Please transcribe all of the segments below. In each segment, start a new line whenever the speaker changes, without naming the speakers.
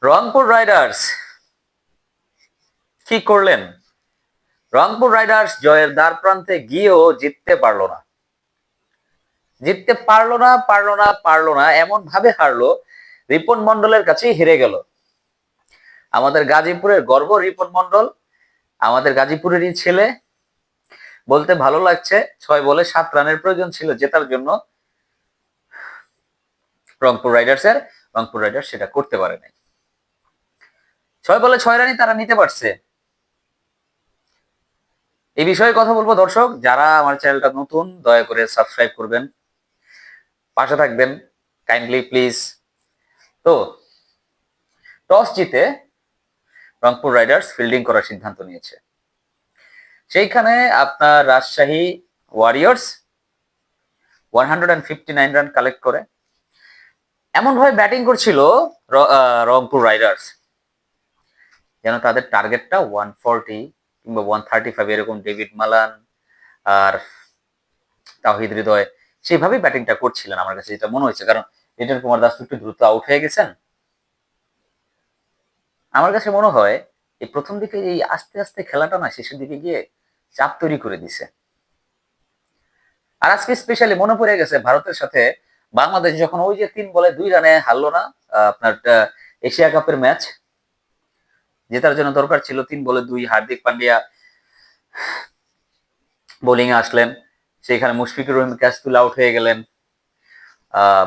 Rangpur Riders কি করলেন? Rangpur Riders জয়ের দ্বার প্রান্তে গিয়েও জিততে পারলো না। পারলো না এমন ভাবে হারলো, রিপন মন্ডলের কাছেই হেরে গেল। আমাদের গাজীপুরের গর্ব রিপন মন্ডল, আমাদের গাজীপুরেরই ছেলে। বলতে ভালো লাগছে, 6 বলে 7 রানের প্রয়োজন ছিল জেতার জন্য রংপুর রাইডার্স সেটা করতে পারে নাই। 6 বলে 6 রানই তারা নিতে পারছে। এই বিষয়ে কথা বলবো। দর্শক যারা আমার চ্যানেলটা নতুন, দয়া করে সাবস্ক্রাইব করবেন, পাশে থাকবেন কাইন্ডলি প্লিজ। তো টস জিতে রংপুর রাইডার্স ফিল্ডিং করার সিদ্ধান্ত নিয়েছে। সেইখানে আপনার রাজশাহী ওয়ারিয়র্স 159 রান কালেক্ট করে এমন ভাবে ব্যাটিং করছিল রংপুর রাইডার্স যেন তাদের টার্গেটটা 140 কিংবা 135 এরকম। ডেভিড মালান আর তাওহিদ হৃদয় সেইভাবেই ব্যাটিংটা করছিলেন আমার কাছে যেটা মনে হয়েছে, কারণ লিটন কুমার দাস একটু দ্রুত আউট হয়ে গেছেন। আমার কাছে মনে হয় এই প্রথম দিকে এই আস্তে আস্তে খেলাটা না শেষের দিকে গিয়ে চাপ তৈরি করে দিছে। আর আজকে স্পেশালি মনে পড়ে গেছে ভারতের সাথে বাংলাদেশ যখন ওই যে 3 বলে 2 রানে হারলো না, আপনার এশিয়া কাপের ম্যাচ জেতার জন্য দরকার ছিল 3 বলে 2। হার্দিক পান্ডিয়া বোলিং এ আসলেন, সেখানে মুশফিকুর রহিম ক্যাচ তুলে আউট হয়ে গেলেন,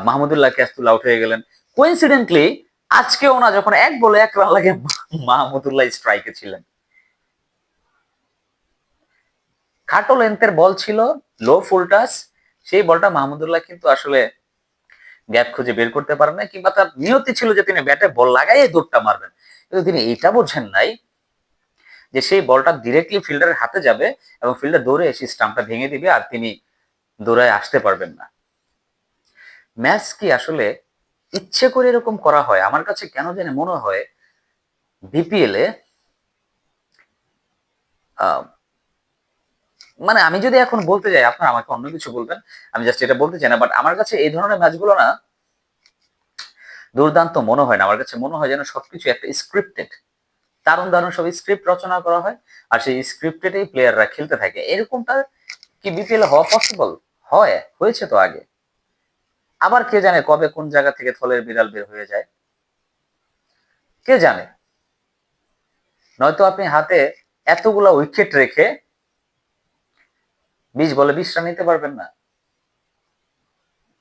মাহমুদুল্লাহ ক্যাচ তুলে আউট হয়ে গেলেন। কোইন্সিডেন্টলি আজকেও না, যখন 1 বলে 1 রান লাগে মাহমুদুল্লাহ স্ট্রাইকে ছিলেন। খাটো লেন্থের বল ছিল, লো ফুল টাচ, সেই বলটা মাহমুদুল্লাহ কিন্তু আসলে গ্যাপ খুঁজে বের করতে পারেন না, কিংবা তার নিয়তি ছিল যে তিনি ব্যাটে বল লাগাই দৌড়টা মারবেন, কিন্তু তিনি এইটা বোঝেন নাই যে সেই বলটা ডিরেক্টলি ফিল্ডারের হাতে যাবে এবং ফিল্ডার দৌড়ে এসে স্টাম্পটা ভেঙে দিবে আর তিনি দৌড়ায় আসতে পারবেন না। ম্যাচ কি আসলে ইচ্ছে করে এরকম করা হয়? আমার কাছে কেন জানি মনে হয় বিপিএল এ মানে আমি যদি এখন বলতে যাই, আপনারা আমাকে অন্য কিছু বলবেন, আমি জাস্ট এটা বলতে চাই না, বাট আমার কাছে এই ধরনের ম্যাচগুলো না দুর্দান্ত মনে হয় না। আমার কাছে মনে হয় যেন সবকিছু একটা স্ক্রিপ্টেড, দারুণ দারুণ সব স্ক্রিপ্ট রচনা করা হয় আর সেই স্ক্রিপ্টেডেই প্লেয়াররা খেলতে থাকে। এরকমটা কি বিপিএল হওয়া পসিবল? হয়েছে তো আগে। আবার কে জানে কবে কোন জায়গা থেকে থলের বিড়াল বের হয়ে যায়, কে জানে। নয়তো আপনি হাতে এতগুলা উইকেট রেখে 20 বলে 20 রান নিতে পারবেন না।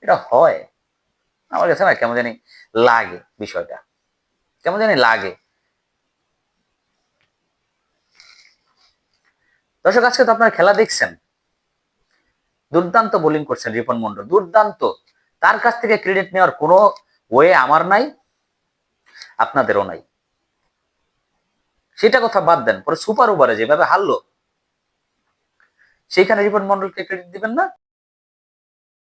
এটা হয়, আমার কাছে না কেমন জানি লাগে বিষয়টা, কেমন জানি লাগে। দর্শক আজকে তো আপনারা খেলা দেখছেন, দুর্দান্ত বোলিং করছেন রিপন মন্ডল, দুর্দান্ত। তার কাছ থেকে ক্রেডিট নেওয়ার কোনো ওয়ে আমার নাই, আপনাদেরও নাই। সেটা কথা বাদ দেন, পরে সুপার ওভারে যেভাবে হারলো সেইখানে রিপন মন্ডলকে ক্রেডিট দিবেন না?